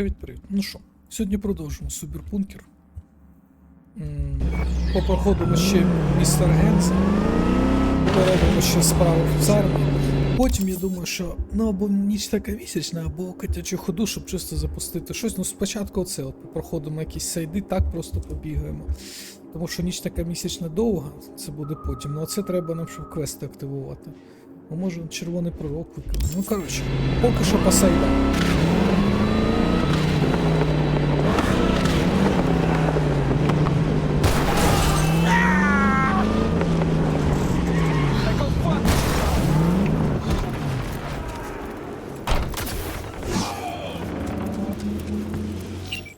Привіт-привіт. Ну що, сьогодні продовжуємо Cyberpunk. Попроходимо ще містер Генсен. Поробимо ще справи в Псарні. Потім я думаю, що або ніч така місячна, або Котячу Ходу, щоб чисто запустити щось. Ну спочатку оце, проходимо якісь сайди, так просто побігаємо. Тому що ніч така місячна довга, це буде потім. Ну оце треба нам, щоб квести активувати. Ну може червоний пророк викинути. Ну коротше, поки що по сайдам.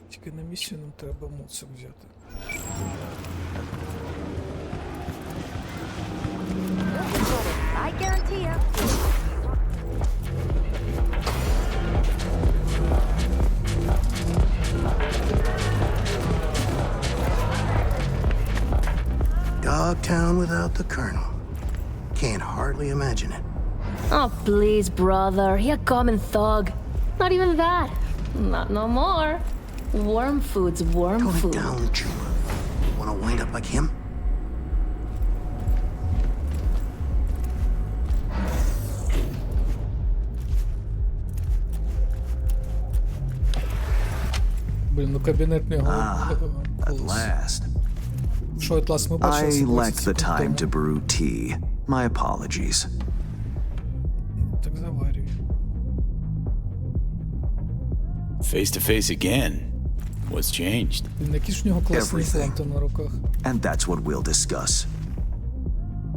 Тільки на місію нам треба моцик взяти. I guarantee you. Dogtown without the Colonel. Can't hardly imagine it. Oh, please, brother. He a common thug. Not even that. Not no more. Worm food's worm Tone it food. down, chumba. Wanna wind up like him? Блін, ну кабінет не At last. Що Атлас ми бачили? I 20 lacked the секунд time to тому. brew tea. My apologies. Так заварюй. Face to face again. What's changed? Блін, які ж в нього класні Everything. фланти на руках. And that's what we'll discuss.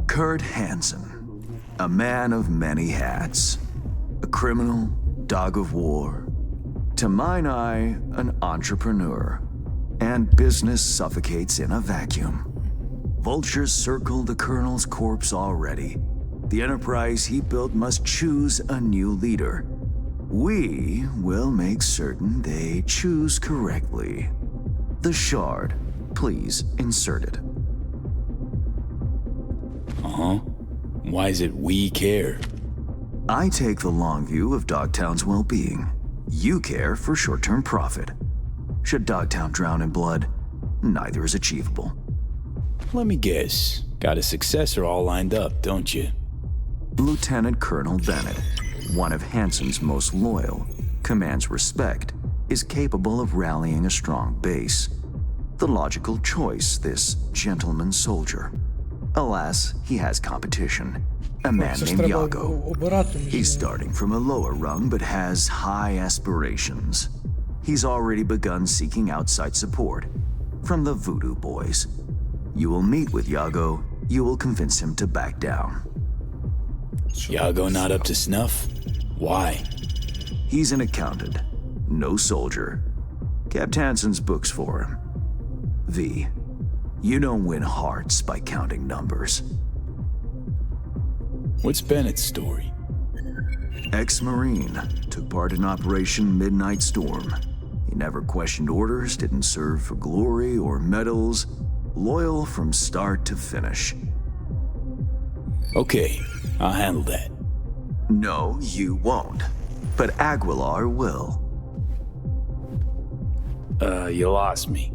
Kurt Hansen, a man of many hats. A criminal, dog of war. To mine eye, an entrepreneur. And business suffocates in a vacuum. Vultures circle the Colonel's corpse already. The enterprise he built must choose a new leader. We will make certain they choose correctly. The shard, please insert it. Uh-huh. Why is it we care? I take the long view of Dogtown's well-being. You care for short-term profit. Should Dogtown drown in blood, neither is achievable. Let me guess. Got a successor all lined up, don't you? Lieutenant Colonel Bennett, one of Hansen's most loyal, commands respect, is capable of rallying a strong base. The logical choice, this gentleman soldier. Alas, he has competition. A man Це ж named треба Yago. обирати між He's ними. starting from a lower rung but has high aspirations. He's already begun seeking outside support from the Voodoo Boys. You will meet with Yago. You will convince him to back down. Yago not up to snuff? Why? He's an accountant, no soldier. Kept Hansen's books for him. V, you don't win hearts by counting numbers. What's Bennett's story? Ex-Marine, took part in Operation Midnight Storm. He never questioned orders, didn't serve for glory or medals, loyal from start to finish. Okay, I'll handle that. No, you won't. But Aguilar will. You lost me.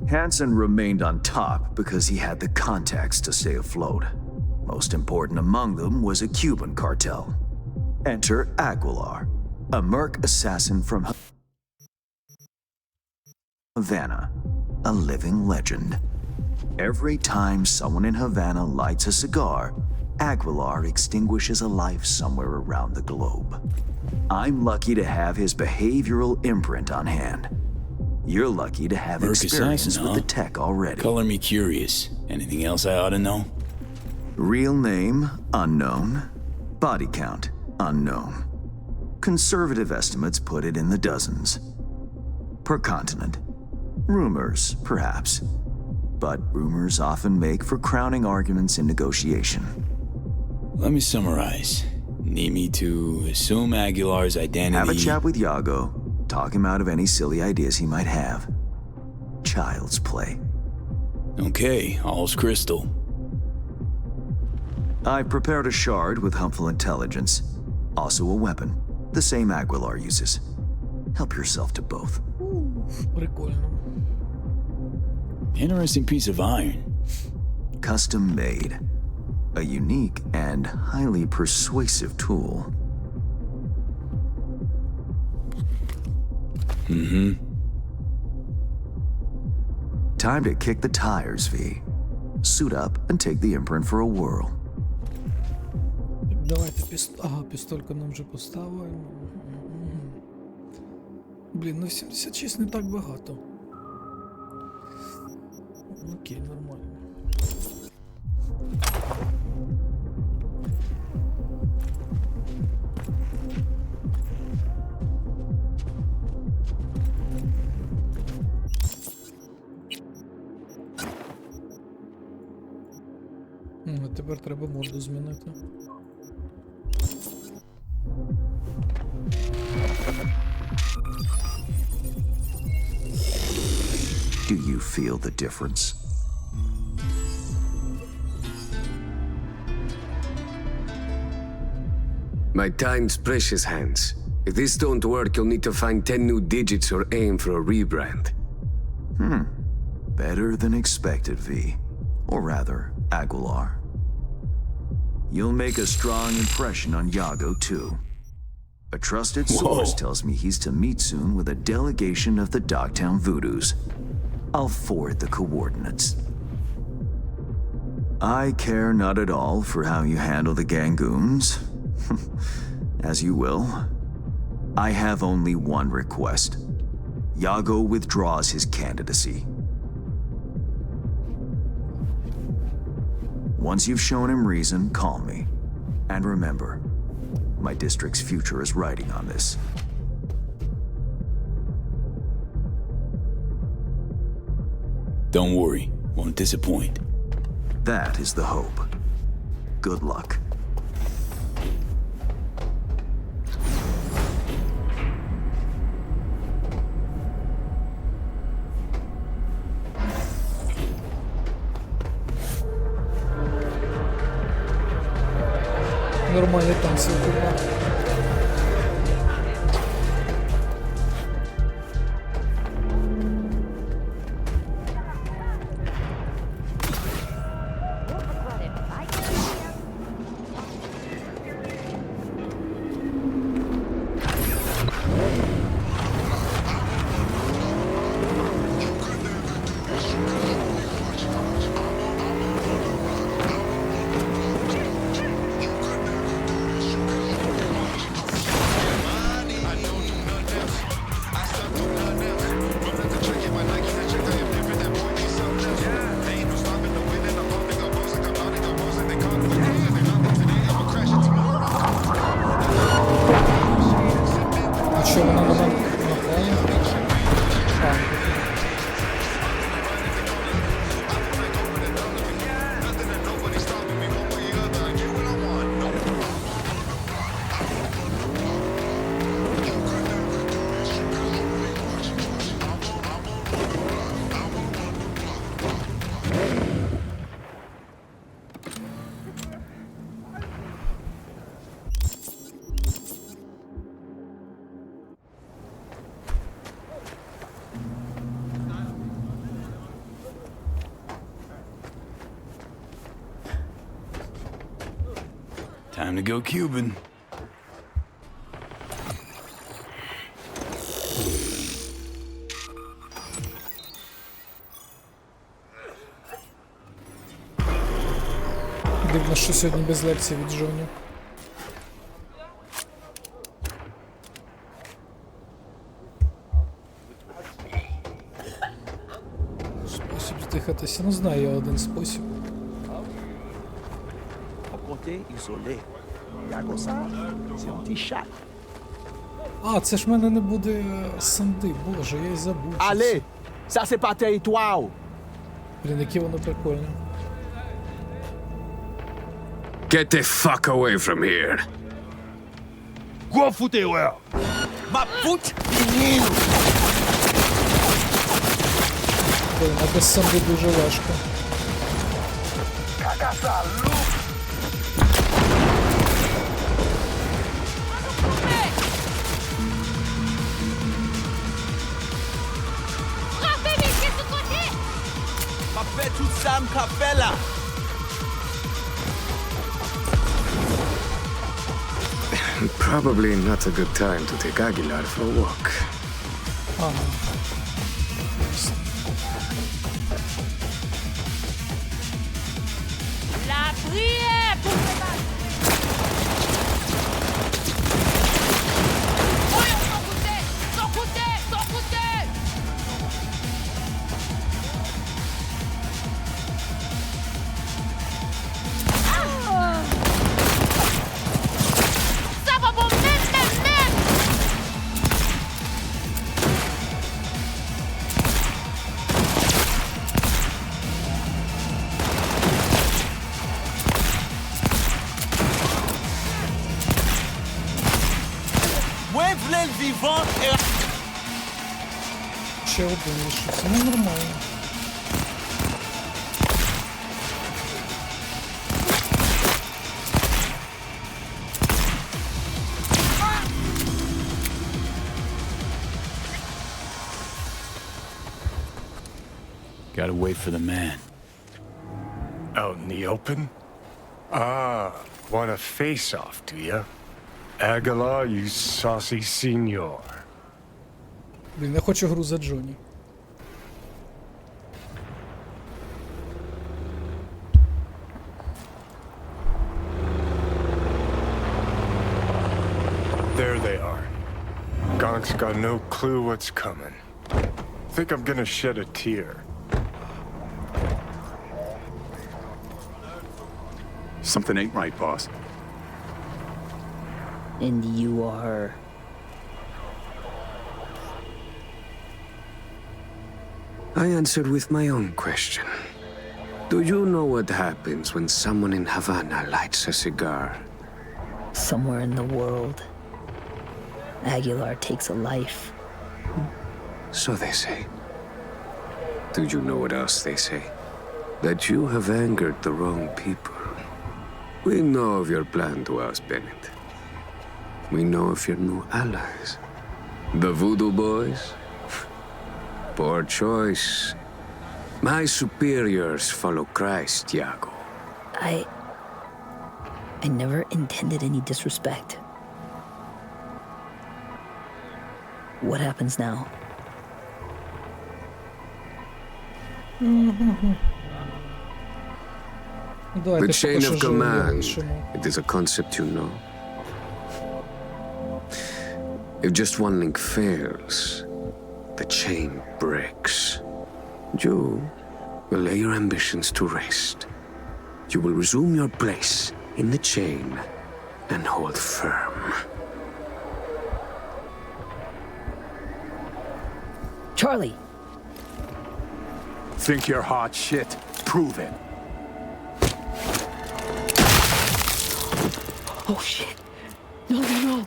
Hansen remained on top because he had the contacts to stay afloat. Most important among them was a Cuban cartel. Enter Aguilar, a merc assassin from Havana, a living legend. Every time someone in Havana lights a cigar, Aguilar extinguishes a life somewhere around the globe. I'm lucky to have his behavioral imprint on hand. You're lucky to have Merc experience assassin, with huh? the tech already. Color me curious. Anything else I ought to know? Real name, unknown. Body count, unknown. Conservative estimates put it in the dozens. Per continent. Rumors, perhaps. But rumors often make for crowning arguments in negotiation. Let me summarize. Need me to assume Aguilar's identity? Have a chat with Yago. Talk him out of any silly ideas he might have. Child's play. Okay, all's crystal. I've prepared a shard with helpful intelligence. Also a weapon, the same Aguilar uses. help yourself to both. Прикольно. Interesting piece of iron. Custom made. A unique and highly persuasive tool. Time to kick the tires, V. Suit up and take the imprint for a whirl. Давайте пістольку нам вже поставимо. Блін, ну 76 не так багато. Окей, нормально. А тепер треба морду змінити. Do you feel the difference? My time's precious, Hans. If this don't work, you'll need to find 10 new digits or aim for a rebrand. Better than expected, V. Or rather, Aguilar. You'll make a strong impression on Yago, too. A trusted source tells me he's to meet soon with a delegation of the Dogtown Voodoos. I'll forward the coordinates. I care not at all for how you handle the Gangoons. As you will. I have only one request. Yago withdraws his candidacy. Once you've shown him reason, call me. And remember, my district's future is riding on this. Don't worry, won't disappoint. That is the hope. Good luck. Нормальний танці у куба. Time to go Cuban. Дивно, що сьогодні без лекцій від Жоні. Спосіб здихатися. Ну, знаю я один спосіб. А, це ж в мене не буде санди, боже, я й забув. Allez, ça c'est pas territoire. Блін, яке воно прикольне. Get the fuck away from here. Gros fouteur. Ma pute menino. Блін, а без санди дуже важко. fais tout ça en capella? Probably not a good time to take Aguilar for a walk. Ага. La prière pour le mal. Voyons son côté, son côté, son côté. Ça va bon, même. Moi, v'là le vivant et... Ще один лишився. Ну, нормально. Gotta wait for the man. Out in the open? Ah, want a face-off, do ya? Aguilar, you saucy senor. Блін, я хочу гру за Джонні. There they are. Gonk's got no clue what's coming. Think I'm gonna shed a tear. Something ain't right, boss. And you are... I answered with my own question. Do you know what happens when someone in Havana lights a cigar? somewhere in the world, Aguilar takes a life. So they say. Do you know what else they say? That you have angered the wrong people. We know of your plan to oust Bennett. We know of your new allies. The Voodoo Boys? Poor choice. My superiors follow Christ, Iago. I never intended any disrespect. What happens now? The chain of command. It is a concept you know. If just one link fails, the chain breaks. You will lay your ambitions to rest. You will resume your place in the chain and hold firm. Charlie! Think you're hot shit? Prove it. Oh shit! No!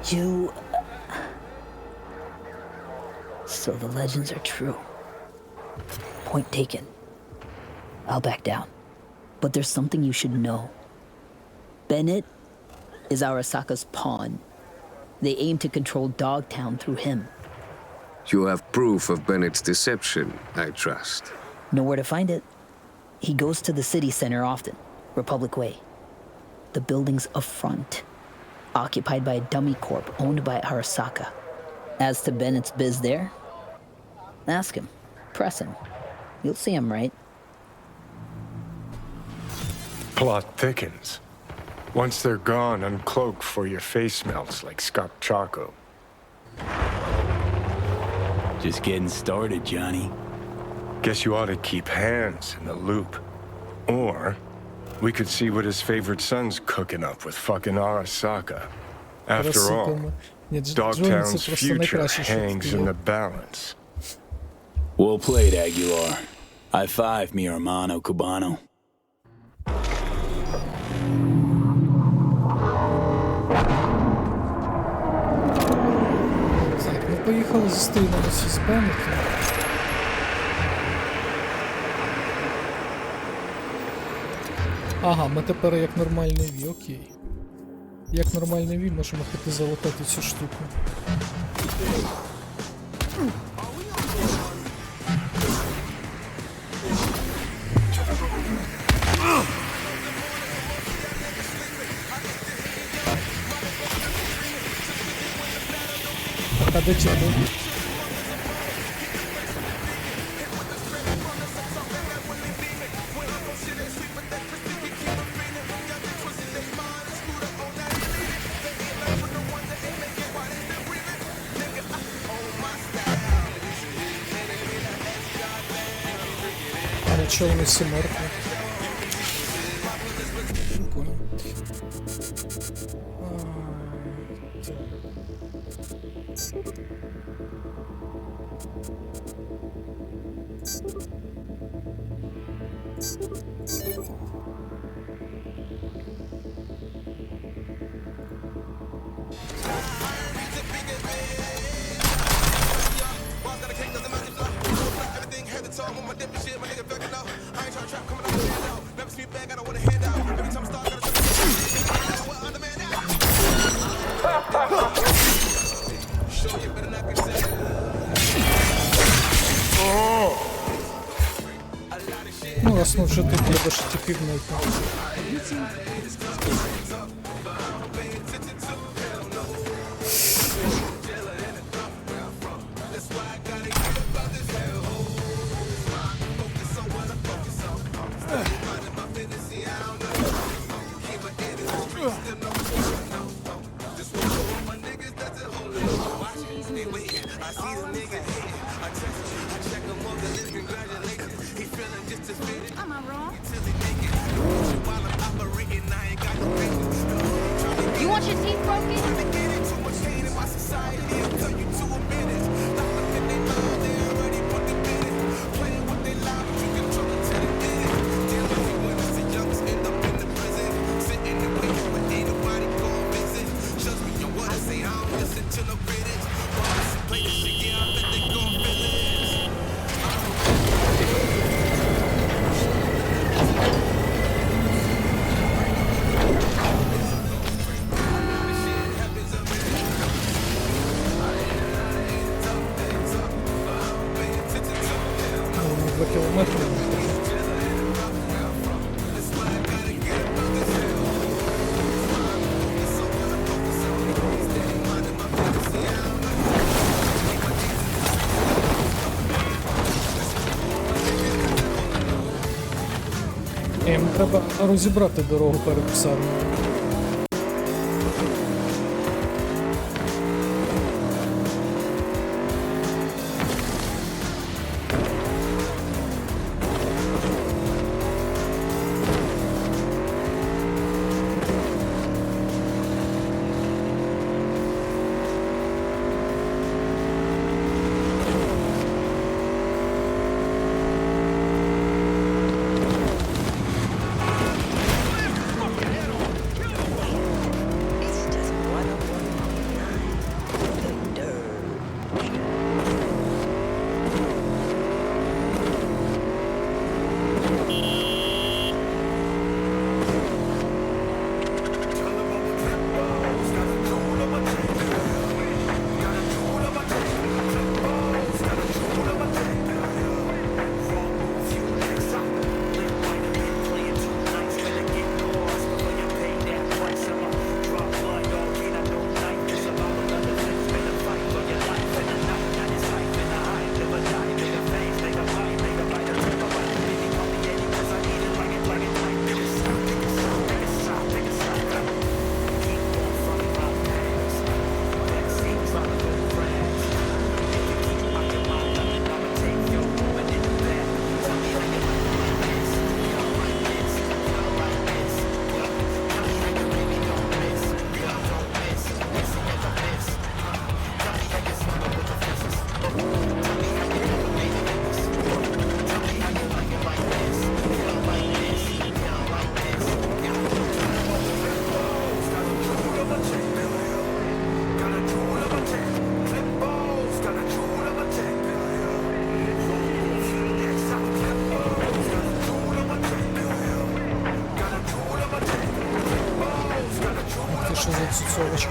You... So the legends are true. Point taken. I'll back down. But there's something you should know. Bennett is Arasaka's pawn. They aim to control Dogtown through him. You have proof of Bennett's deception, I trust. Know where to find it? He goes to the city center often, Republic Way. The building's up front, occupied by a dummy corp owned by Arasaka. As to Bennett's biz there, ask him, press him. You'll see him, right? Plot thickens. Once they're gone, uncloak for your face melts like Scott Chaco. Just getting started, Johnny. Guess you ought to keep hands in the loop. Or we could see what his favorite son's cooking up with fucking Arasaka. After all, Dogtown's future hangs in the balance. Well played, Aguilar. High five, mi hermano cubano. Так, ми поїхали зустрінемося з Беннетом. Ага, ми тепер як нормальний Ві, окей. Як нормальний Ві можемо піти залатати цю штуку. А де ті були? А чого вони всі мертві? Не понял. Ну, раз ми вже тут, треба ж типів знайти. You want your teeth broken? Ну, 2 кілометри. Їм треба розібрати дорогу перед Псарні. Що за цуцовочка?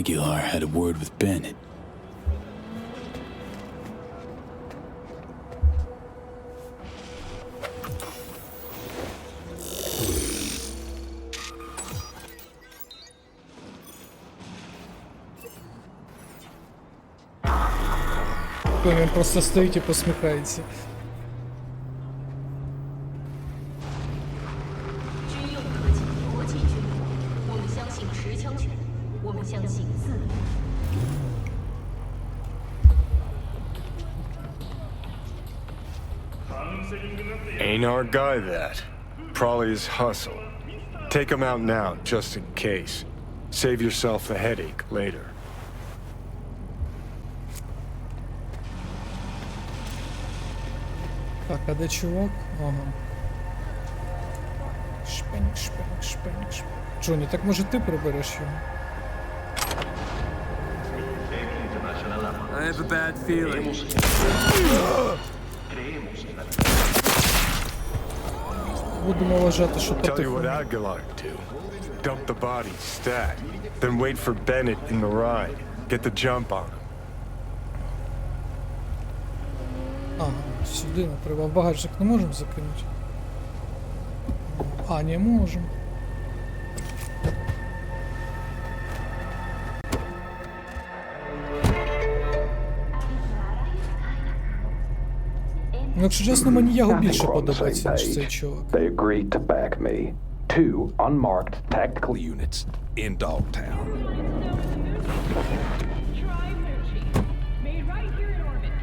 Aguilar had a word with Bennett. Він просто стоїть і посміхається. Ain't our guy that. Probably his hustle. Take him out now, just in case. Save yourself the headache later. Так, а де чувак? Ага. Шпенік, шпенік, шпенік, шпенік. Джонні, так може ти прибереш його? I have a bad feeling. Будемо вважати, що Tell you what потихоньку. Aguilar do. Dump the body, stat. Then wait for Bennett in the ride. Get the jump on him. Ага, сюди не треба. В багажник не можемо закинути? А, не можемо. Ну, якщо чесно, мені його більше подобається, ніж цей чувак. They agreed to back me. 2 unmarked tactical units in Dogtown.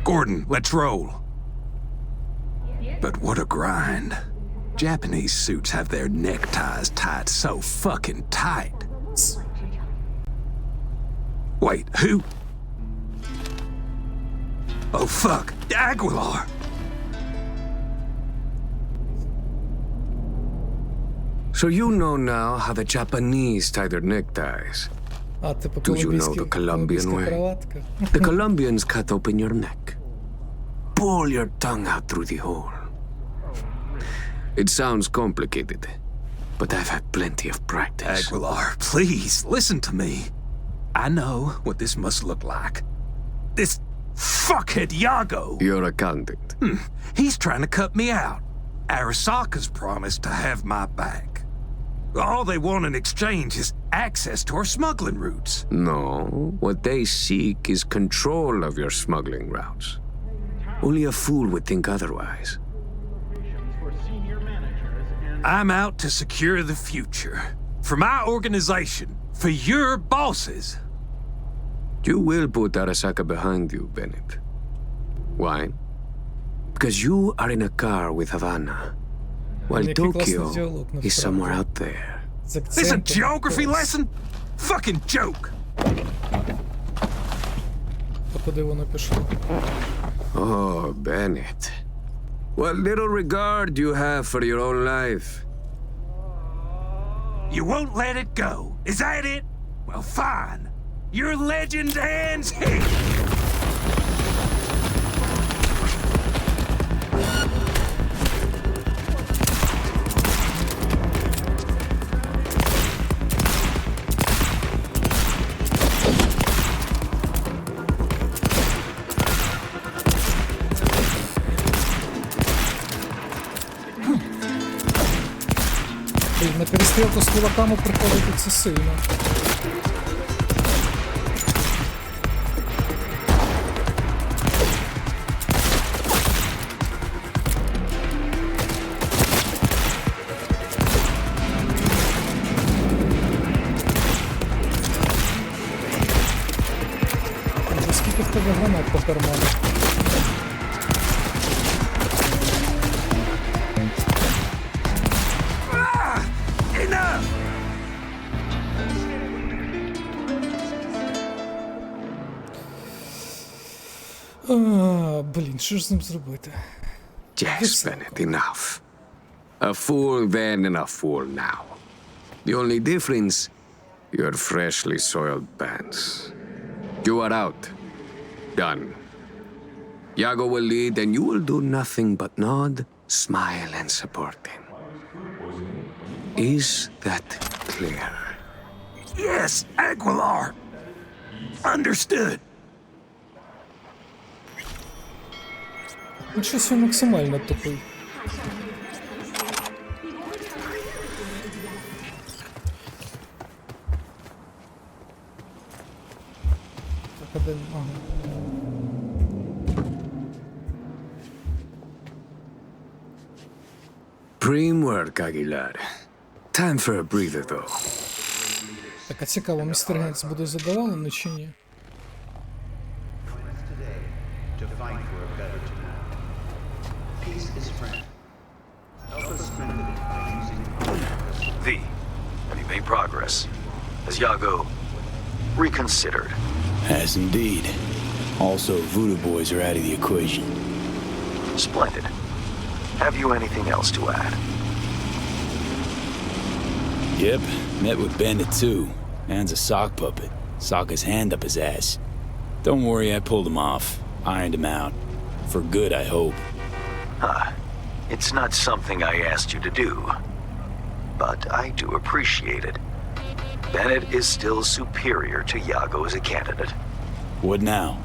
Gordon, let's roll. But what a grind. Japanese suits have their neckties tied so fucking tight. Wait, who? Oh fuck, Aguilar! So you know now how the Japanese tie their neckties. А, типу Do you know the Colombian way? кроватка. The Colombians cut open your neck. Pull your tongue out through the hole. It sounds complicated, but I've had plenty of practice. Aguilar, please, listen to me. I know what this must look like. This fuckhead Yago. Your accountant. He's trying to cut me out. Arasaka's promised to have my back. All they want in exchange is access to our smuggling routes. No, what they seek is control of your smuggling routes. Only a fool would think otherwise. I'm out to secure the future. For my organization. For your bosses. You will put Arasaka behind you, Bennett. Why? Because you are in a car with Havana, while Який класний Tokyo діалог, is насправді. somewhere out there. З This a акцентом. geography lesson? Fucking joke. А куди воно пішло? Oh, Bennett. What little regard you have for your own life. You won't let it go. Is that it? Well, fine. Your legend ends here. На перестрілку з кулаками приходити це сильно. Вже скільки в тебе гранат по карману? Enough! Блін, що ж з ним зробити? Yes, Bennett, enough. A fool then and a fool now. The only difference, your freshly soiled pants. You are out. Done. Yago will lead and you will do nothing but nod, smile, and support him. Is that clear? Yes, Aguilar. Understood. Ну, щось він максимально тупий. Так, а де... Ага. Prim work, Aguilar. Time for a breather, though. Так, а цікаво, містер Генс буде задоволений чи ні? V, have you made progress? Has Yago reconsidered? Has indeed. Also, voodoo boys are out of the equation. Splendid. Have you anything else to add? Yep, met with Bennett too. Man's a sock puppet. Sock his hand up his ass. Don't worry, I pulled him off. Ironed him out. For good, I hope. It's not something I asked you to do, but I do appreciate it. Bennett is still superior to Yago as a candidate. What now?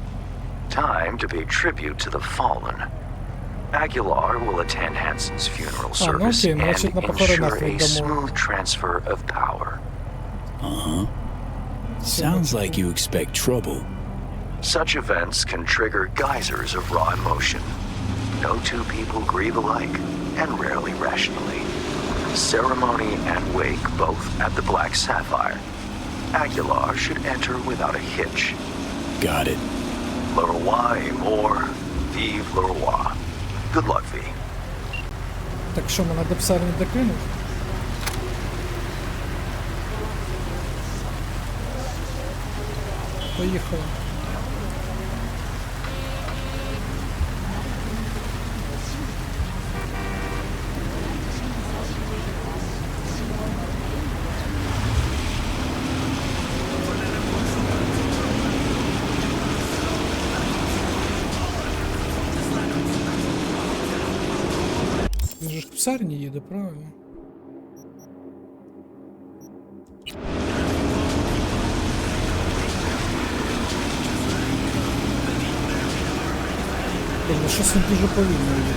Time to pay tribute to the fallen. Aguilar will attend Hansen's funeral service окей, and значит, на похоронах ensure a віддамо. smooth transfer of power. Uh-huh. Sounds like you expect trouble. Such events can trigger geysers of raw emotion. No two people grieve alike, and rarely rationally. Ceremony and wake both at the Black Sapphire. Aguilar should enter without a hitch. Got it. Le roi est mort, vive le roi. Good luck, V. Так що, мене до Псарні докинуть? Поїхали. Він же ж к Псарні їде, правильно? Тобто, щось він дуже повільно їде.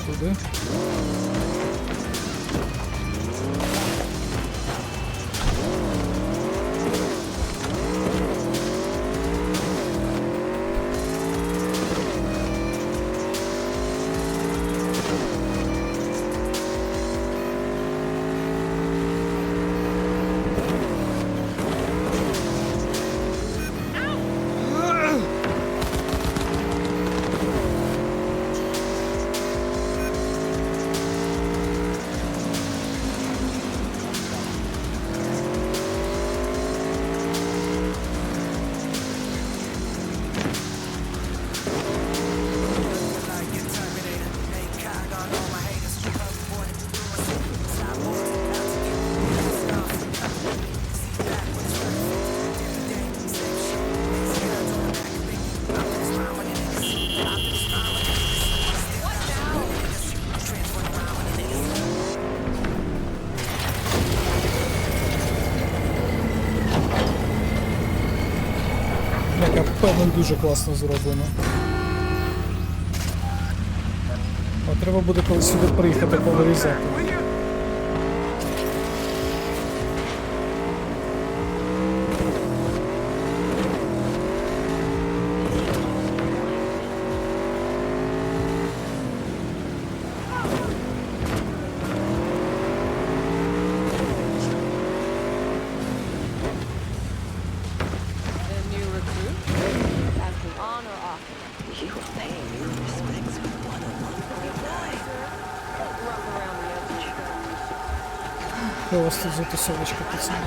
Туди. Воно дуже класно зроблено. А треба буде коли сюди приїхати повирізати. Що у вас тут за тусовочка, пацани?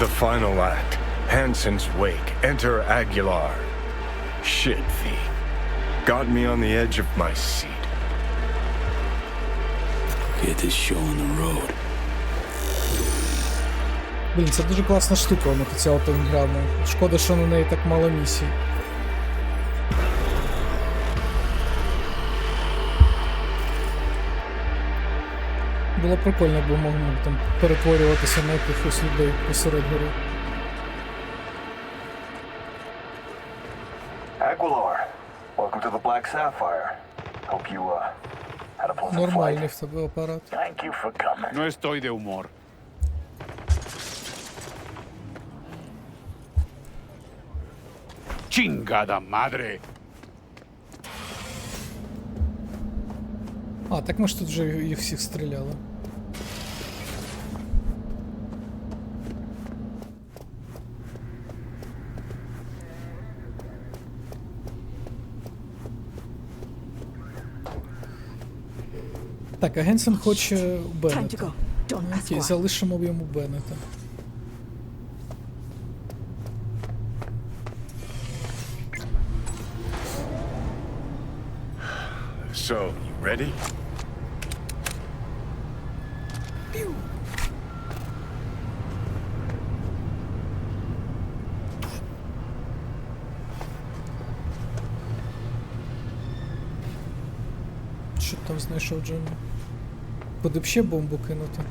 The final act. Hansen's wake. Enter Aguilar. Shit, V. Got me on the edge of my seat. Get this show on the road. Блін, це дуже класна штука, ця автограма. Шкода, що на неї так мало місій. Було прикольно, якби могли там перетворюватися на якихось людей посеред гори. Aguilar, welcome to the Black Sapphire. Hope you had a pleasant flight. Нормальний в тебе апарат. Thank you for coming. No estoy de humor. Chingada madre. А, так ми ж тут вже їх всіх стріляли. Так, а Генсен хоче Беннета. Окей, залишимо йому Беннета. So, you ready? Що там знайшов Джонні? Куди б ще бомбу кинути?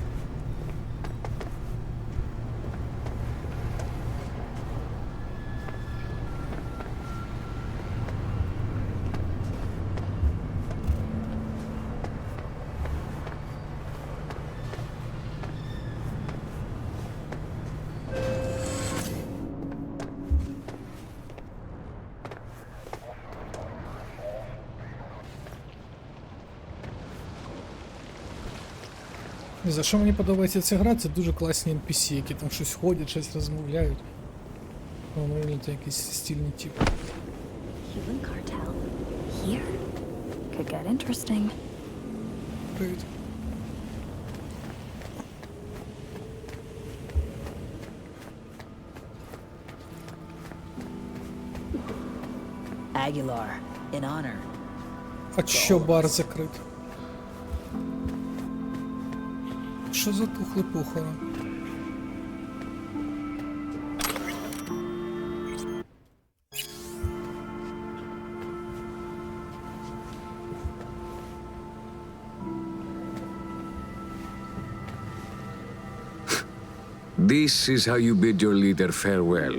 І за що мені подобається ця гра, це дуже класні NPC, які там щось ходять, щось розмовляють. Воно це якийсь стильний тип. Human cartel. Here. Could get interesting. Привіт. Aguilar, in honor. А що бар закрит? Що за тухлий похорон? This is how you bid your leader farewell.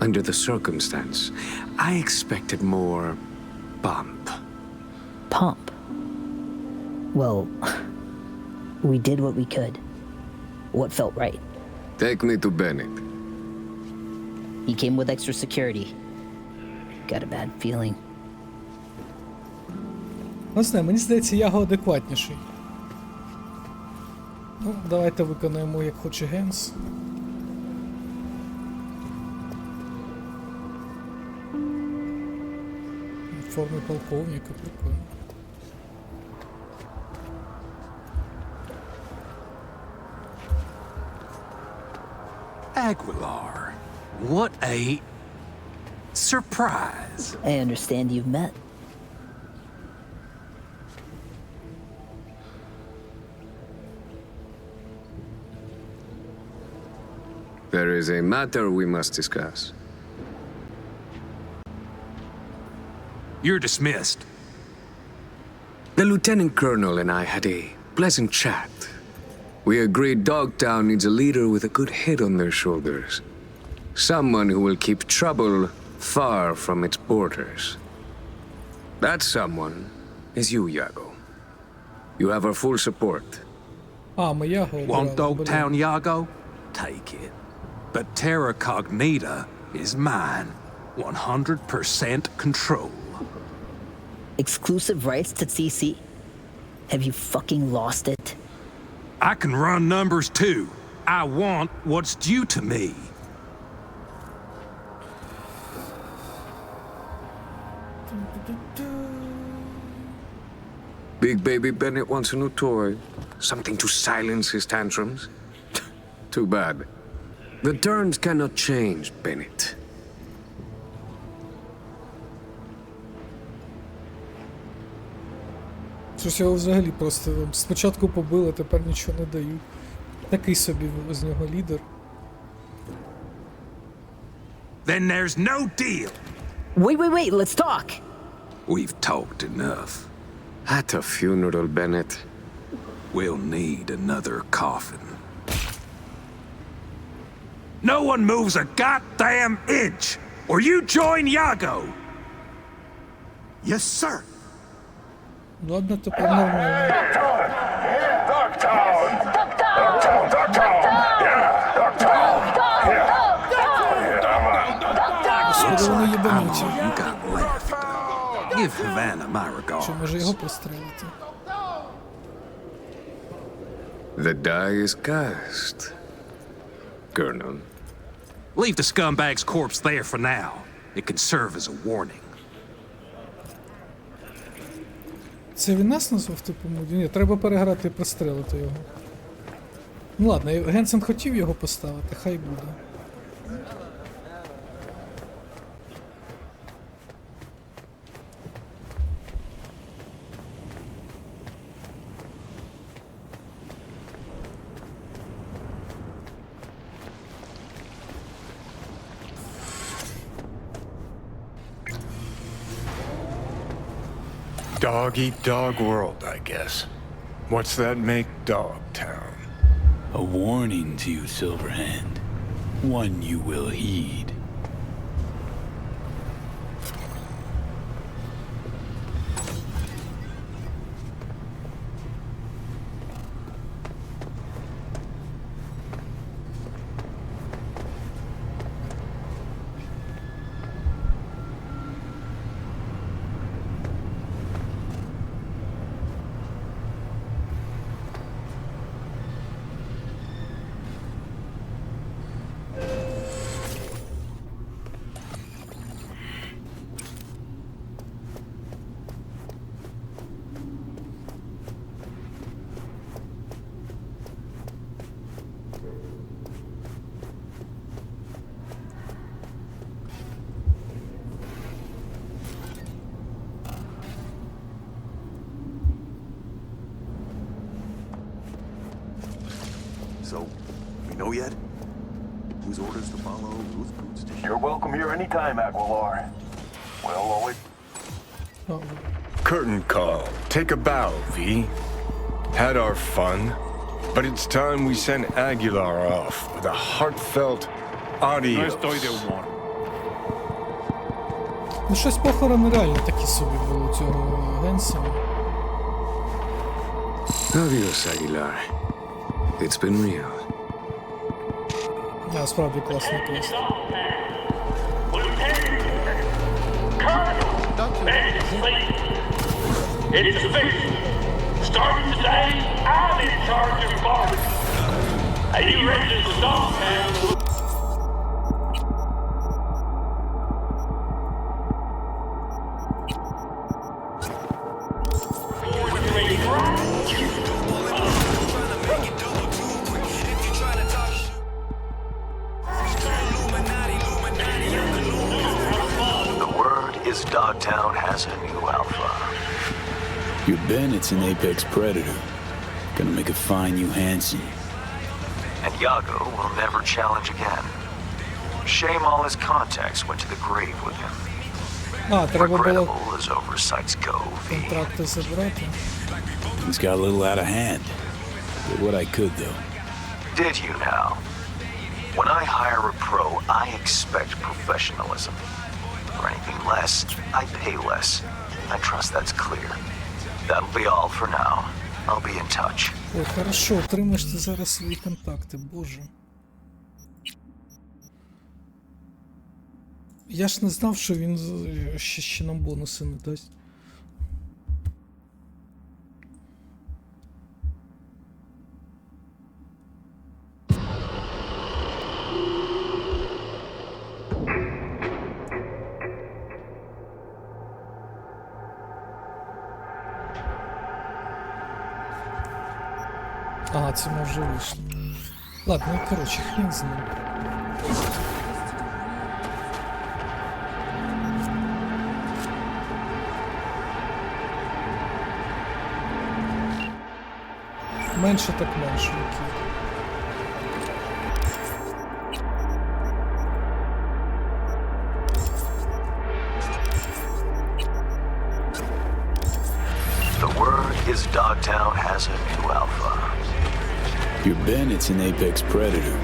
Under the circumstance, I expected more pomp. Pomp. Well, we did what we could. What felt right. Take me to Bennett. He came with extra security. Got a bad feeling. Не знаю, мені здається, я його адекватніший. Ну, давайте виконаємо, як хоче Гендз. В формі полковника, прикольно. Aguilar, what a surprise. I understand you've met. There is a matter we must discuss. You're dismissed. The Lieutenant Colonel and I had a pleasant chat. We agreed Dogtown needs a leader with a good head on their shoulders. Someone who will keep trouble far from its borders. That someone is you, Yago. You have our full support. Ми Яго Want обрали, Dogtown, блін. Yago? Take it. But Terra Cognita is mine. 100% control. Exclusive rights to TC? Have you fucking lost it? I can run numbers too. I want what's due to me. Big baby Bennett wants a new toy. Something to silence his tantrums. Too bad. The terms cannot change, Bennett. Щось його взагалі просто спочатку побили, тепер нічого не дають. Такий собі з нього лідер. Then there's no deal. Wait, let's talk! We've talked enough. At a funeral, Bennett. We'll need another coffin. No one moves a goddamn inch, or you join Yago. Yes, sir. Ладно, тепер нормально. Господи, вони єбануті. You got left. Give Havana my regards. Що, може його пристрелити? The die is cast, Colonel. Leave the scumbag's corpse there for now. It can serve as a warning. Це він нас назвав типу муді? Ні, треба переграти і пристрелити його. Ну ладно, Генсен хотів його поставити, хай буде. Dog-eat-dog world, I guess. What's that make Dogtown? A warning to you, Silverhand. One you will heed. So, we know yet? Whose orders to follow, whose boots to... You're welcome here anytime, Aguilar. We'll always... Curtain call. Take a bow, V. Had our fun, but it's time we send Aguilar off with a heartfelt No adios. estoy de humor. Ну щось похорон реально такі собі було цього Генсена. Adios, Aguilar. It's been real. Да, справді класний квест. It's official. Starting today, I'm in charge of barbecue. Are you ready to stop, man? Dogtown has a new alpha. Your Bennett's an apex predator. Gonna make a fine new Hansen. And Yago will never challenge again. Shame all his contacts went to the grave with him. А, треба було Regrettable as oversights go, V. контракти забрати. Things got a little out of hand. Did what I could, though. Did you now? When I hire a pro, I expect professionalism. For anything less, I pay less. I trust that's clear. That'll be all for now. I'll be in touch. Ой, хорошо, отримаєш ти зараз свої контакти, боже. Я ж не знав, що він ще нам бонуси не дасть. Ага, це ми вже вийшло. Ладно, ну, коротше, хрен з ним. Менше так менше, окей. The word is Dogtown has a new alpha. Your Bennett's an apex predator.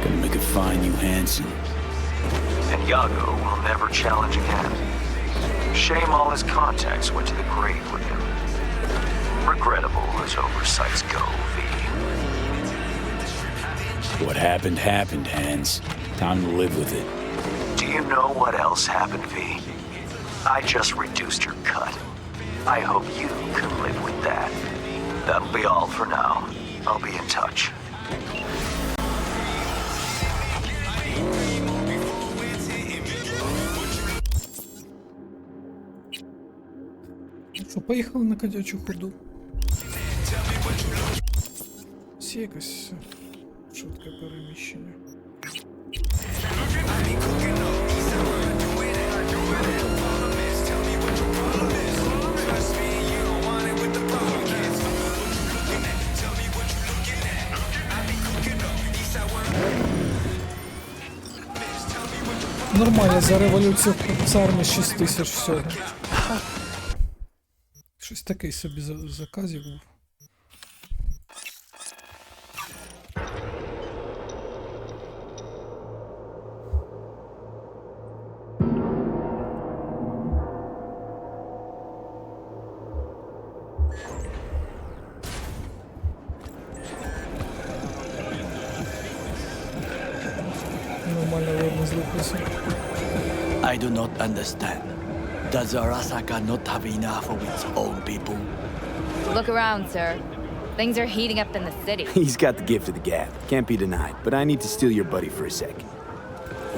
Gonna make a fine new Hansen. And Yago will never challenge again. Shame all his contacts went to the grave with him. Regrettable as oversights go, V. What happened, happened, Hans. Time to live with it. Do you know what else happened, V? I just reduced your cut. I hope you can live with that. That'll be all for now. I'll be in touch. Що, поїхали на Котячу Ходу. Це якось швидке переміщення. Нормально, за революцію в Псарні 6 тисяч всього. Щось такий собі заказів був. Нормально видно злипався. I do not understand. Does Arasaka not have enough of its own people? Look around, sir. Things are heating up in the city. He's got the gift of the gab. Can't be denied. But I need to steal your buddy for a sec.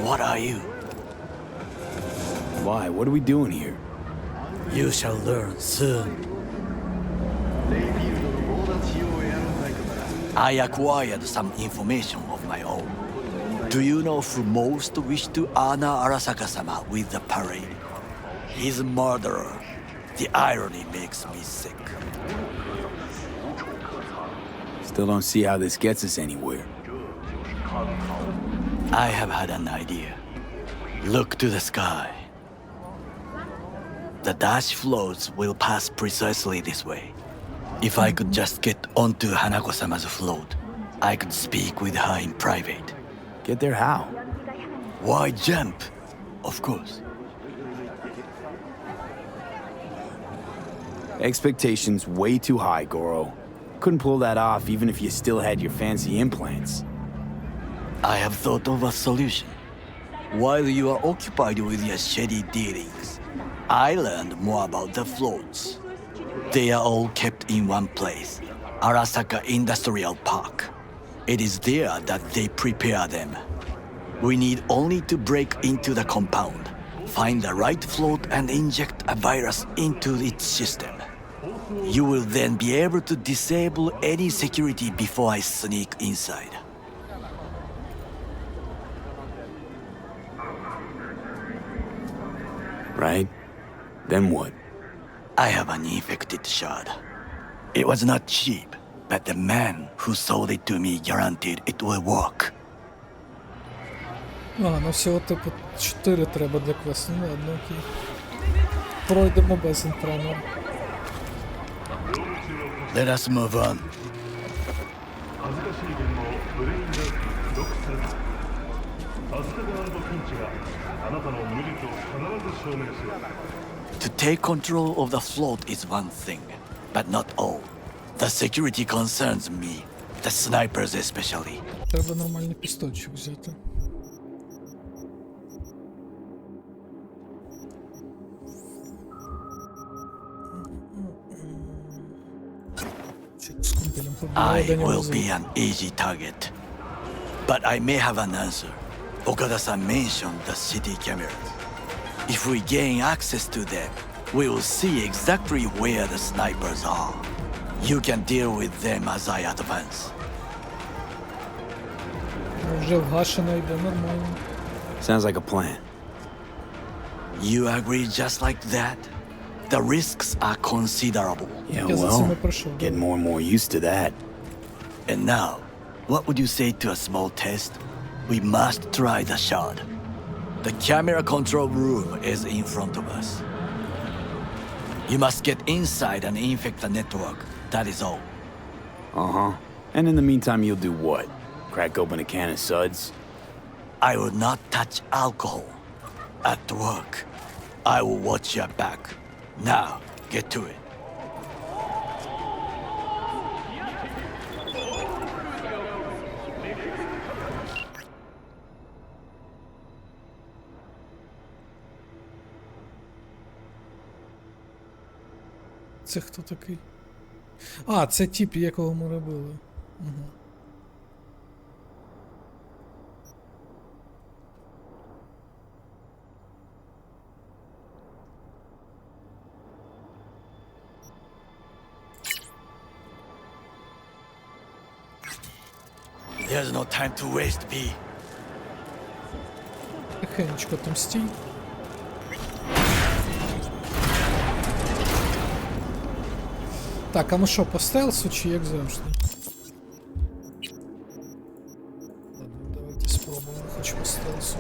What are you? Why? What are we doing here? You shall learn soon. I acquired some information of my own. Do you know who most wish to honor Arasaka-sama with the parade? He's a murderer. The irony makes me sick. Still don't see how this gets us anywhere. I have had an idea. Look to the sky. The dash floats will pass precisely this way. If I could just get onto Hanako-sama's float, I could speak with her in private. Get there how? Why jump? Of course. Expectations way too high, Goro. Couldn't pull that off even if you still had your fancy implants. I have thought of a solution. While you are occupied with your shady dealings, I learned more about the floats. They are all kept in one place, Arasaka Industrial Park. It is there that they prepare them. We need only to break into the compound, find the right float and inject a virus into its system. You will then be able to disable any security before I sneak inside. Right? Then what? I have an infected shard. It was not cheap, but the man who sold it to me guaranteed it will work. А, ну всього типу 4 треба для квесту, ну ладно, окей. Пройдемо без інтранера. Let us move on. To take control of the float is one thing, but not all. The security concerns me, the snipers especially. Треба нормальний пістольчик взяти. I will be an easy target. But I may have an answer. Okada-san mentioned the city cameras. If we gain access to them, we will see exactly where the snipers are. You can deal with them as I advance. Вже вгашена йде нормально. Sounds like a plan. You agree just like that? The risks are considerable. Yeah, well, getting more and more used to that. And now, what would you say to a small test? We must try the shard. The camera control room is in front of us. You must get inside and infect the network. That is all. Uh-huh. And in the meantime, you'll do what? Crack open a can of suds? I will not touch alcohol. At work, I will watch your back. Now, get to it. Це хто такий? А, це тип, якого ми робили. Угу. There's no time to waste, B. Тихенечко там стій. Так, а ми що, по стелсу чи як завжди? Ладно, давайте спробуємо хоч по стелсу.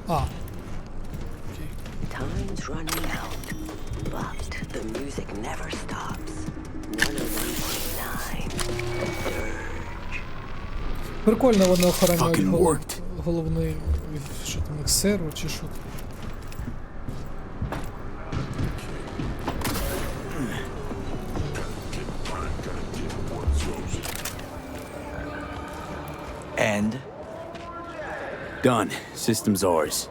А. Окей. Time's running out, but the music never stops. 101.9. Прикольно вони охороняють головний від, що там, ексеру чи що там. And? Done. System's ours.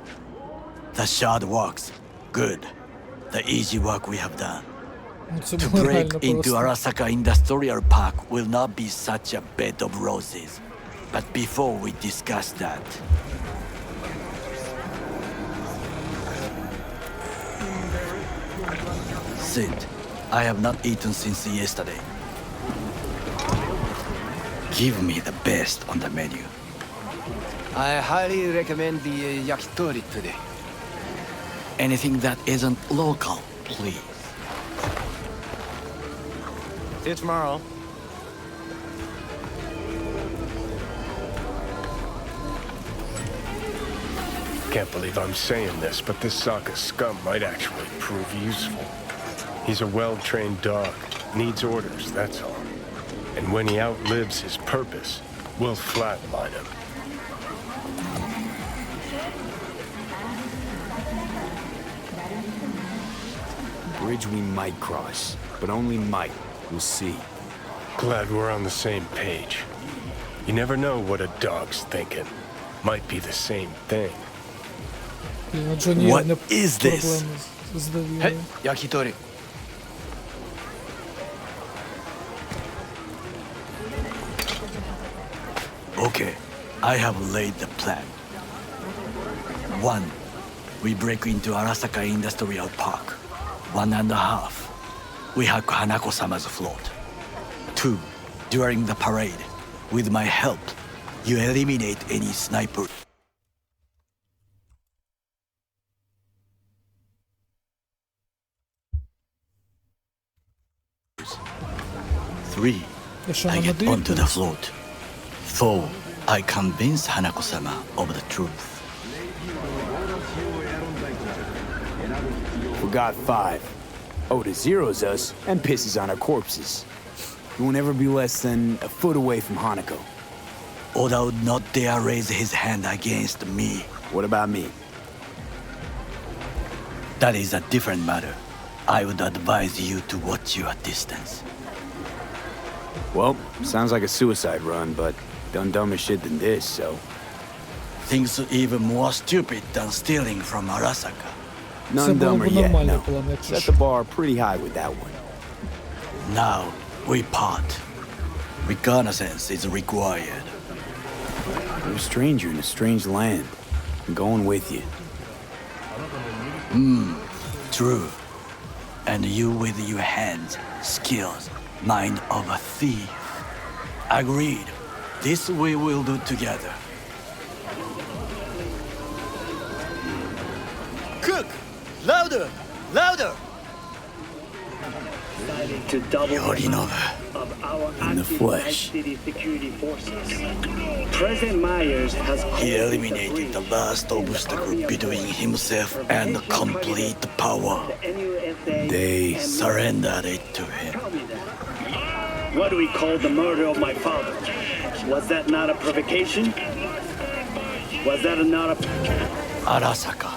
The shard works. Good. The easy work we have done. To break into Arasaka Industrial Park will not be such a bed of roses. But before we discuss that... Sid, I have not eaten since yesterday. Give me the best on the menu. I highly recommend the yakitori today. Anything that isn't local, please. See you tomorrow. Can't believe I'm saying this, but this Sokka scum might actually prove useful. He's a well-trained dog, needs orders, that's all. And when he outlives his purpose, we'll flatline him. Bridge we might cross, but only might. We'll see. Glad we're on the same page. You never know what a dog's thinking. Might be the same thing. What is this? Hey, yakitori. Okay, I have laid the plan. 1. We break into Arasaka Industrial Park. 1.5. We hack Hanako-sama's float. 2. During the parade, with my help, you eliminate any sniper. 3. I get onto the float. 4. I convince Hanako-sama of the truth. forgot 5. Oda zeroes us and pisses on our corpses. You won't ever be less than a foot away from Hanako. Oda would not dare raise his hand against me. What about me? That is a different matter. I would advise you to watch your distance. Well, sounds like a suicide run, but done dumber shit than this, so... Things even more stupid than stealing from Arasaka. None dumber yet, no. Set the bar pretty high with that one. Now, we part. Reconnaissance is required. You're a stranger in a strange land. I'm going with you. True. And you with your hands, skills, mind of a thief. Agreed. This we will do together. Cook! Louder! Louder! Yorinobu, in the flesh. President Myers has He eliminated the last obstacle between himself and complete power. They surrendered it to him. What do we call the murder of my father? Was that not a provocation? Was that not a... Arasaka,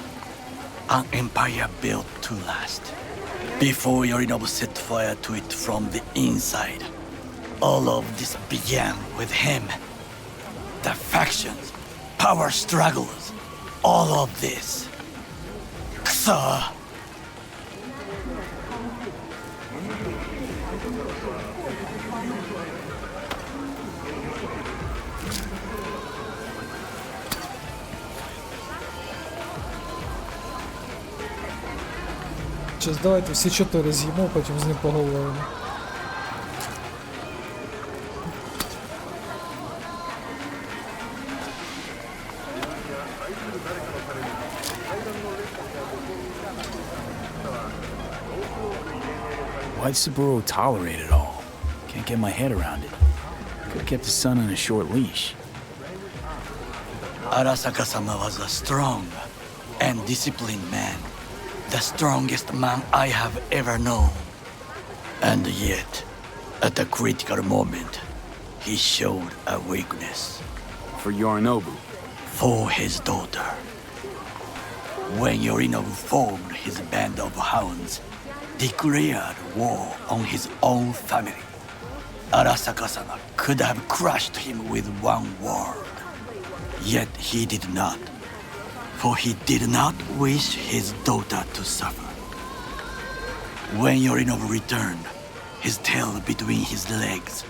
an empire built to last. Before Yorinobu set fire to it from the inside, all of this began with him. The factions, power struggles, all of this. Kusa! Зараз давайте всі 4 з'їмо, потім з ним поговоримо. Why'd Saburo tolerate it all? Can't get my head around it. Could've kept his son on a short leash. Arasaka-sama was a strong and disciplined man. The strongest man I have ever known. And yet, at a critical moment, he showed a weakness. For Yorinobu? For his daughter. When Yorinobu formed his band of hounds, declared war on his own family, Arasaka-sama could have crushed him with one word. Yet he did not. For he did not wish his daughter to suffer. When Yorinobu returned, his tail between his legs,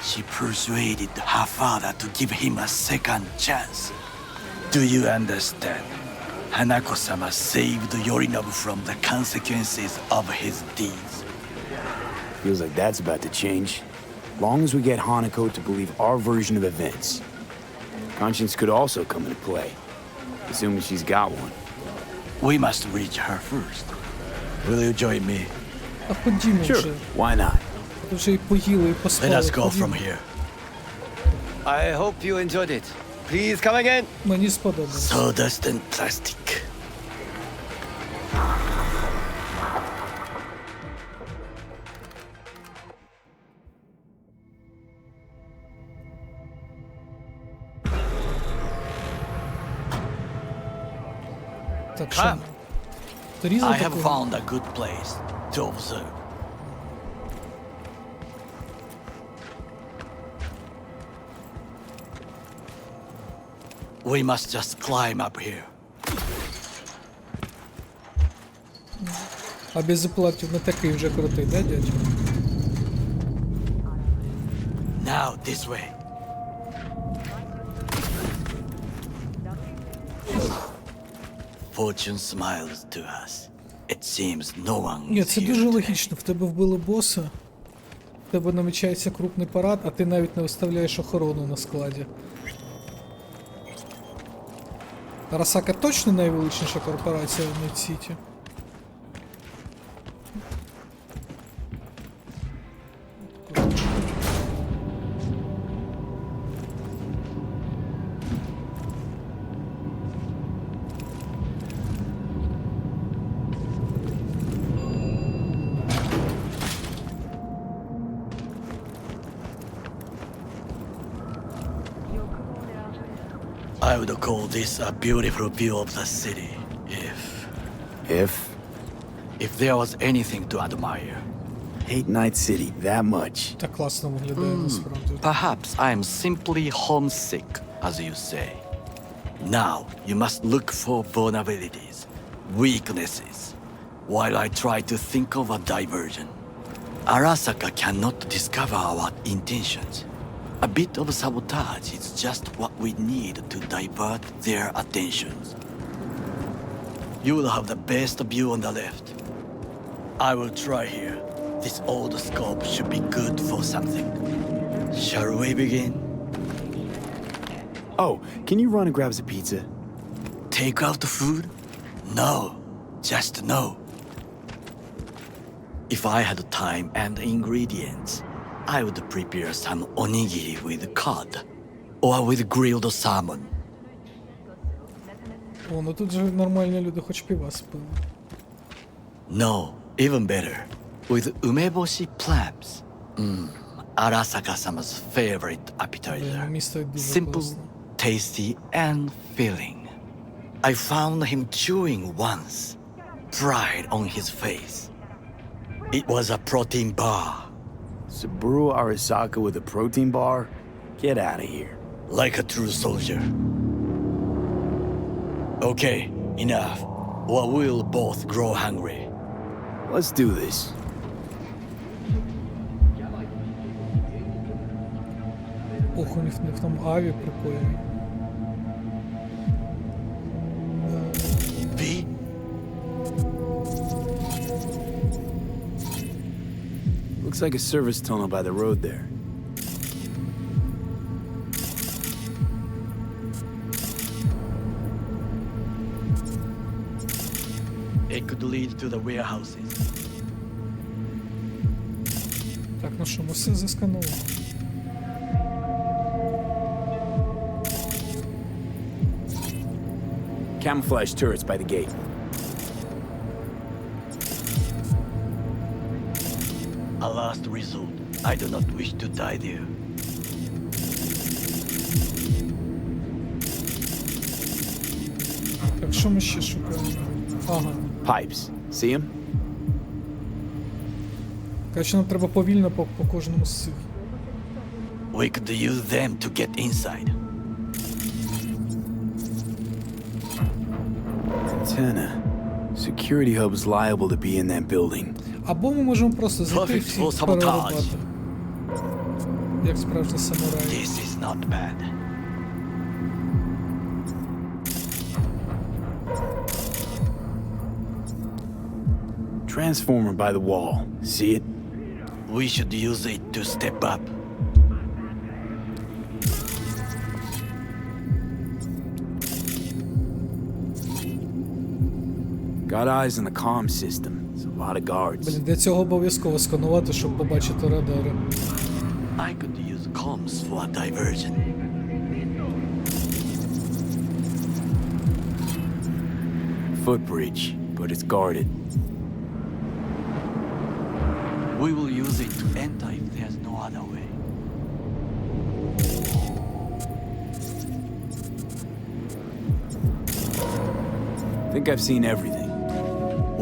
she persuaded her father to give him a second chance. Do you understand? Hanako-sama saved Yorinobu from the consequences of his deeds. Feels like that's about to change. Long as we get Hanako to believe our version of events. Conscience could also come into play. Assuming she's got one. We must reach her first. Will you join me? А ходімо Sure, вже. why not? Вже і поїли, і поспали. Let us go Ходімо. from here. I hope you enjoyed it. Please come again. Мені сподобалось. Sawdust and plastic. Так що, Come. ти різав I have такого? found a good place to observe. We must just climb up here. А безоплатів не такий вже крутий, да, дядь? Now this way. Fortune smiles to us. It seems no one Ні, is це here дуже today. логічно. В тебе вбили боса, в тебе намічається крупний парад, а ти навіть не виставляєш охорону на складі. Арасака точно найвеличніша корпорація в Найт Сіті? I would call this a beautiful view of the city if there was anything to admire. Hate Найт Сіті that much. Так класно виглядає насправді. Perhaps I am simply homesick, as you say. Now, you must look for vulnerabilities, weaknesses, while I try to think of a diversion. Arasaka cannot discover our intentions. A bit of sabotage is just what we need to divert their attentions. You will have the best view on the left. I will try here. This old scope should be good for something. Shall we begin? Oh, can you run and grab us a pizza? Take out the food? No, just no. If I had time and ingredients, I would prepare some onigiri with cod or with grilled salmon. О, ну тут же нормальні люди хоч пива спили. No, even better. With umeboshi clams. Arasaka-sama's favorite appetizer. Місто дуже Simple, класно. tasty, and filling. I found him chewing once. Pride on his face. It was a protein bar. Saburo Arasaka with a protein bar? Get out of here. Like a true soldier. Okay, enough. Or we'll both grow hungry. Let's do this. Ох, у них там аві прикольний. V? Looks like a service tunnel by the road there. It could lead to the warehouses. Так, ну що, ми все засканували. Camouflage turrets by the gate. A last resort. I do not wish to die there. Так, що ми ще шукаємо? Ага. Pipes. See them? Короче, нам треба повільно по кожному з цих. We could use them to get inside. Antenna. Security hub is liable to be in that building. Або ми можемо просто зайти Perfect всіх for перерубати. sabotage. Як справжні самураї. This is not bad. Transformer by the wall. See it? We should use it to step up. Got eyes on the comm system. It's a lot of guards. Блін, для цього обов'язково сканувати, щоб побачити радари. I could use comms for a diversion. Footbridge, but it's guarded. We will use it to enter if there's no other way. Think I've seen everything.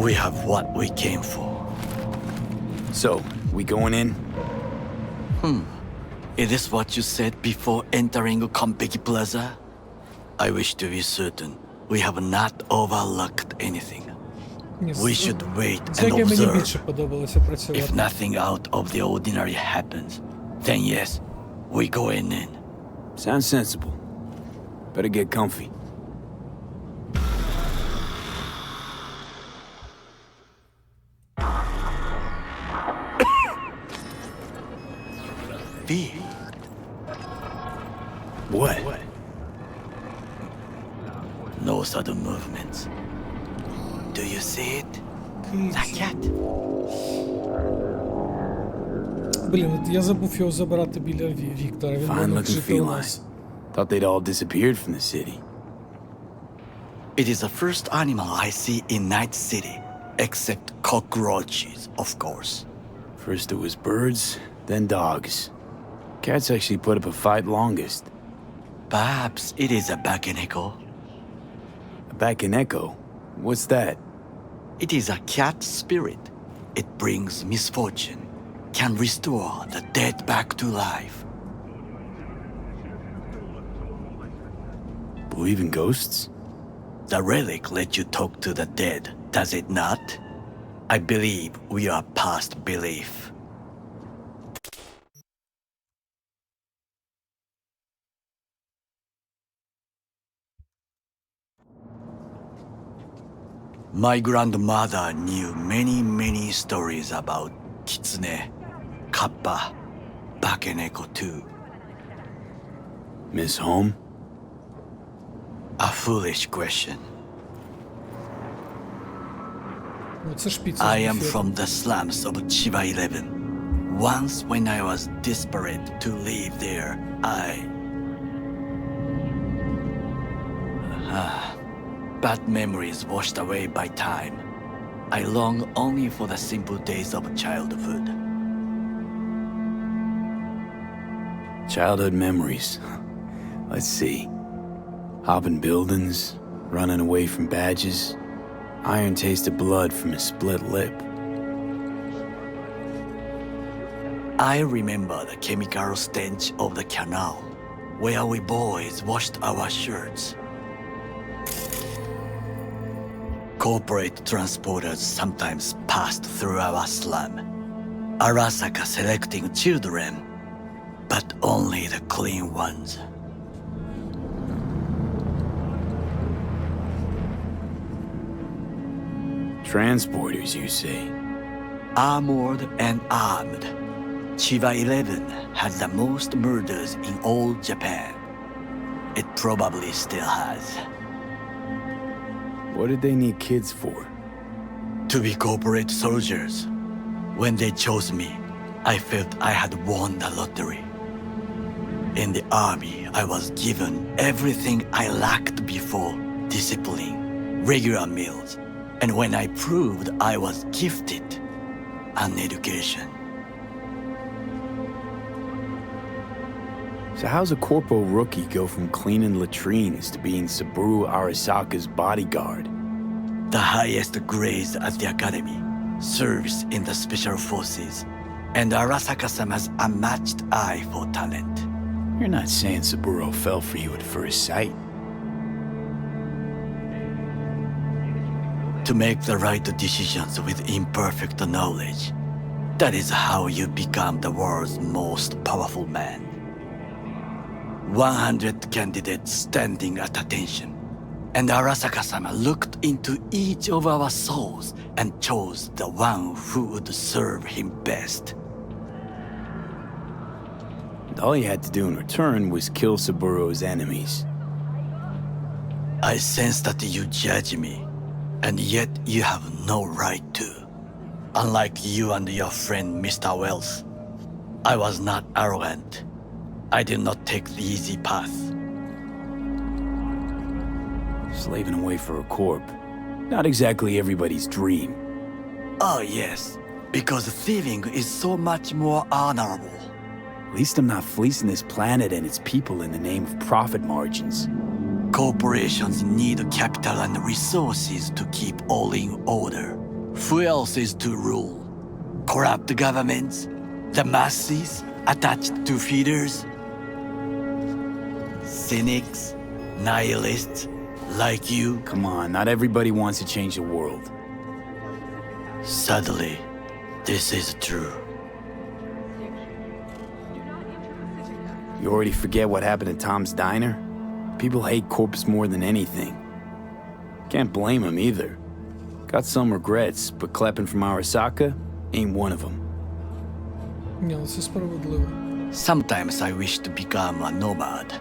We have what we came for. So, we going in? Is this what you said before entering Konpeki Plaza? I wish to be certain we have not overlooked anything. We should wait and Всяке мені observe. більше подобалося працювати. If nothing out of the ordinary happens, then yes, we go in. Sounds sensible. Better get comfy. V. What? No sudden movements. Do you see it? That cat. Блін, от я забув його забирати біля Віктора. Він Fine мав looking жити у feline. нас. Thought they'd all disappeared from the city. It is the first animal I see in Night City, except cockroaches, of course. First it was birds, then dogs. Cats actually put up a fight longest. Perhaps it is a bakeneko. A bakeneko? What's that? It is a cat spirit. It brings misfortune, can restore the dead back to life. Believe in ghosts? The relic lets you talk to the dead, does it not? I believe we are past belief. My grandmother knew many stories about kitsune, kappa, bakeneko too. Miss Home? A foolish question. Ну, це ж піца. I am from the slums of Chiba 11. Once when I was desperate to live there, bad memories washed away by time. I long only for the simple days of childhood. Childhood memories. Let's see. Hopping buildings, running away from badges, iron tasted blood from a split lip. I remember the chemical stench of the canal, where we boys washed our shirts. Corporate transporters sometimes passed through our slum. Arasaka selecting children, but only the clean ones. Transporters, you say? Armored and armed. Chiba 11 had the most murders in all Japan. It probably still has. What did they need kids for? To be corporate soldiers. When they chose me, I felt I had won the lottery. In the army, I was given everything I lacked before: discipline, regular meals, and when I proved I was gifted, an education. So how's a corpo rookie go from cleaning latrines to being Saburo Arasaka's bodyguard? The highest grades at the academy, serves in the special forces, and Arasaka-sama's unmatched eye for talent. You're not saying Saburo fell for you at first sight. To make the right decisions with imperfect knowledge, that is how you become the world's most powerful man. 100 candidates standing at attention, and Arasaka-sama looked into each of our souls and chose the one who would serve him best. And all you had to do in return was kill Saburo's enemies. I sense that you judge me, and yet you have no right to. Unlike you and your friend Mr. Wells, I was not arrogant. I did not take the easy path. Slaving away for a corp. Not exactly everybody's dream. Oh yes, because thieving is so much more honorable. At least I'm not fleecing this planet and its people in the name of profit margins. Corporations need capital and resources to keep all in order. Who else is to rule? Corrupt governments? The masses attached to feeders? Cynics? Nihilists? Like you? Come on, not everybody wants to change the world. Sadly, this is true. You already forget what happened at Tom's Diner? People hate corps more than anything. Can't blame them either. Got some regrets, but Kleppen from Arasaka ain't one of them. Ні, це справедливо. Sometimes I wish to become a nomad,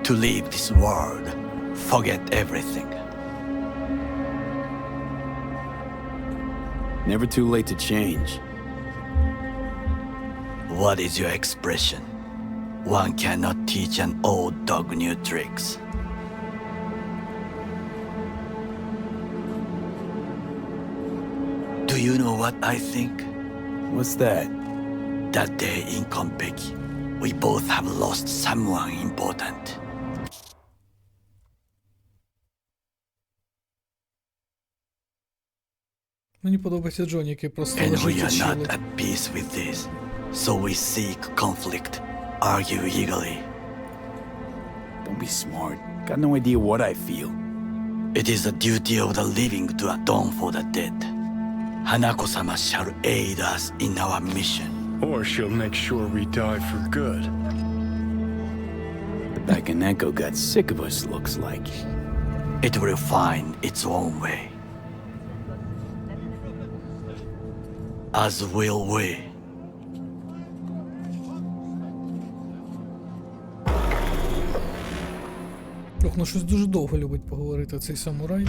to leave this world, forget everything. Never too late to change. What is your expression? One cannot teach an old dog new tricks. Do you know what I think? What's that? That day in Konpeki, we both have lost someone important. Мені подобається Джонні, який просто And we лежить і are not чилить. at peace with this, so we seek conflict, argue eagerly. Don't be smart. Got no idea what I feel. It is the duty of the living to atone for the dead. Hanako-sama shall aid us in our mission. Or she'll make sure we die for good. Dakaneko got sick of us, looks like. It will find its own way. As will we. Ох, ну щось дуже довго любить поговорити цей самурай.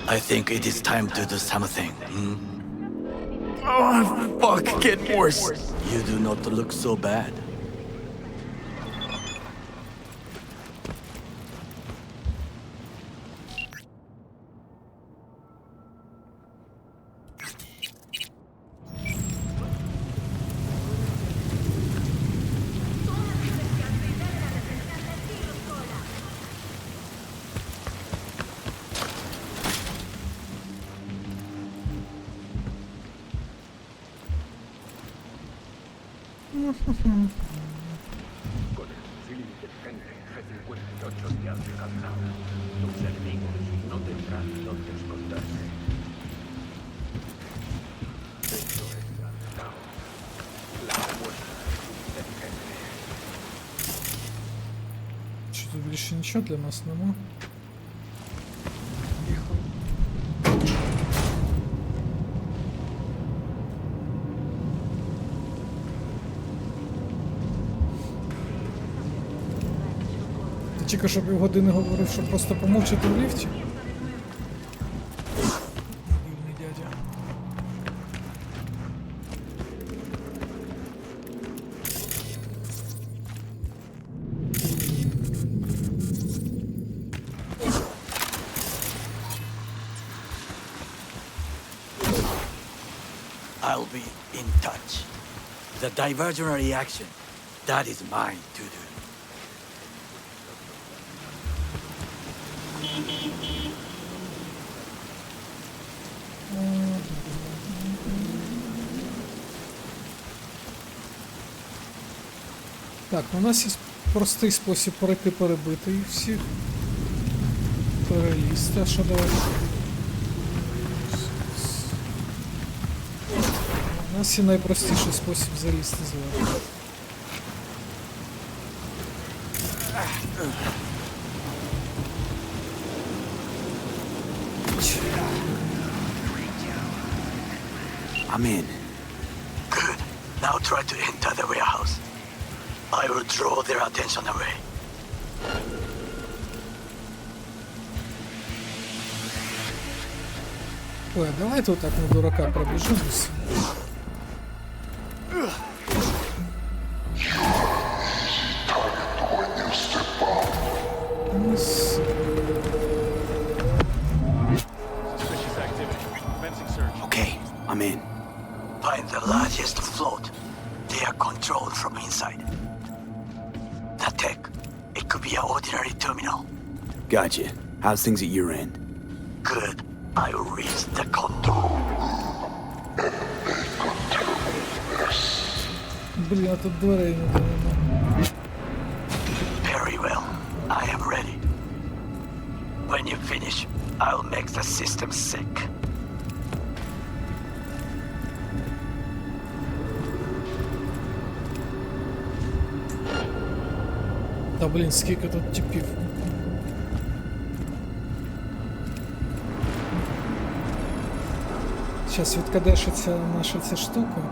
I think it is time to do something. Oh, fuck, get worse. You do not look so bad. Чи тут більше нічого для нас нема? Ти тільки що півгодини говорив, що просто помовчати в ліфті? Бідний дядя. I'll be in touch. The diversionary action, that is mine to do. Так, у нас є простий спосіб пройти перебити їх всіх. Перелізти, а що давай? У нас є найпростіший спосіб залізти зверху. I'm in. Good. Now try to enter the warehouse. I will draw their attention away. Ой, а давай тут так на дурака пробіжимось. Okay, I'm in. Find the largest float. They are controlled from inside. The tech, it could be an ordinary terminal. Gotcha. How's things at your end? Good. I will reach the control. Блін, а тут дверей не нема. Very well. I am ready. When you finish, I'll make the system sick. Та блін, скільки тут типів. Зараз відкадешиться наша ця штука.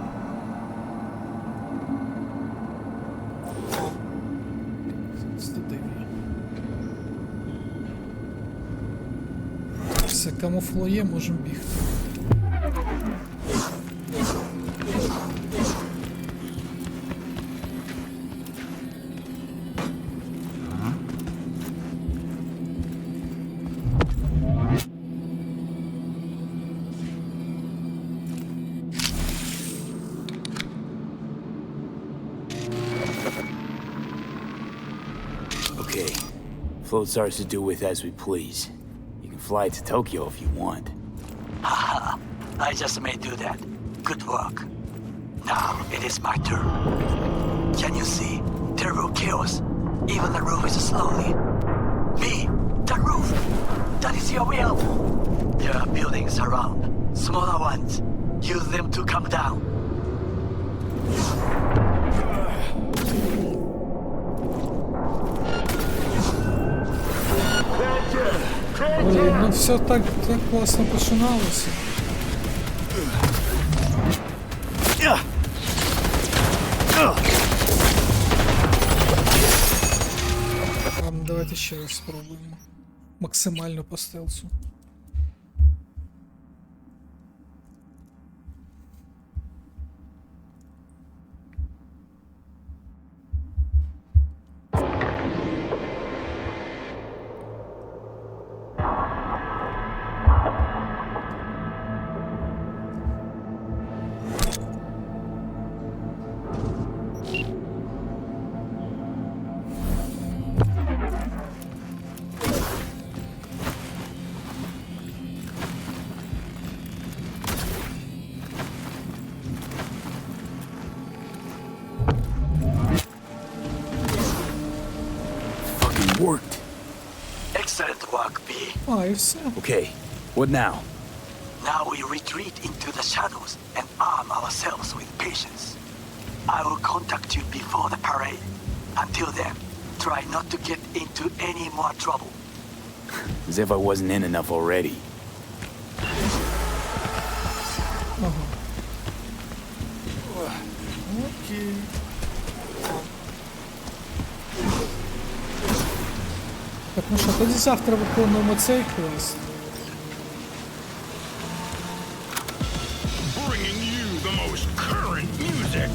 Все, камуфлоє, можемо бігти. Float's ours to do with as we please. You can fly to Tokyo if you want. Haha, I just may do that. Good work. Now it is my turn. Can you see? Terrible chaos. Even the roof is slowly. Me, the roof. That is your will. There are buildings around. Smaller ones. Use them to come down. Блін, ну все так класно починалося. Давайте ще раз спробуємо. Максимально по стелсу. Worked. Excellent work, B. А, і все. Okay, what now? Now we retreat into the shadows and arm ourselves with patience. I will contact you before the parade. Until then, try not to get into any more trouble. As if I wasn't in enough already. Окей. Так, ну що, тоді завтра виконуємо цей квест. Bringing you the most current music.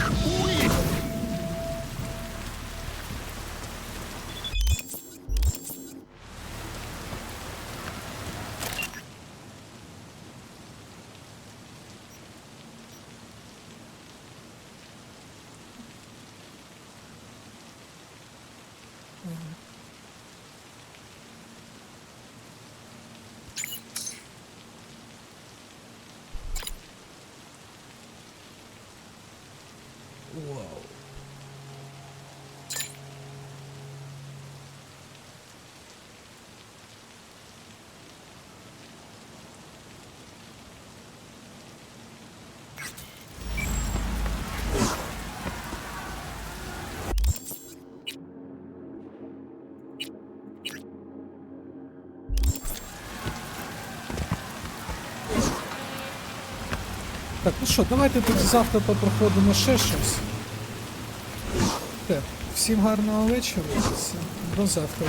Так, ну що, давайте тоді завтра попроходимо ще щось. Так, всім гарного вечора. До завтра.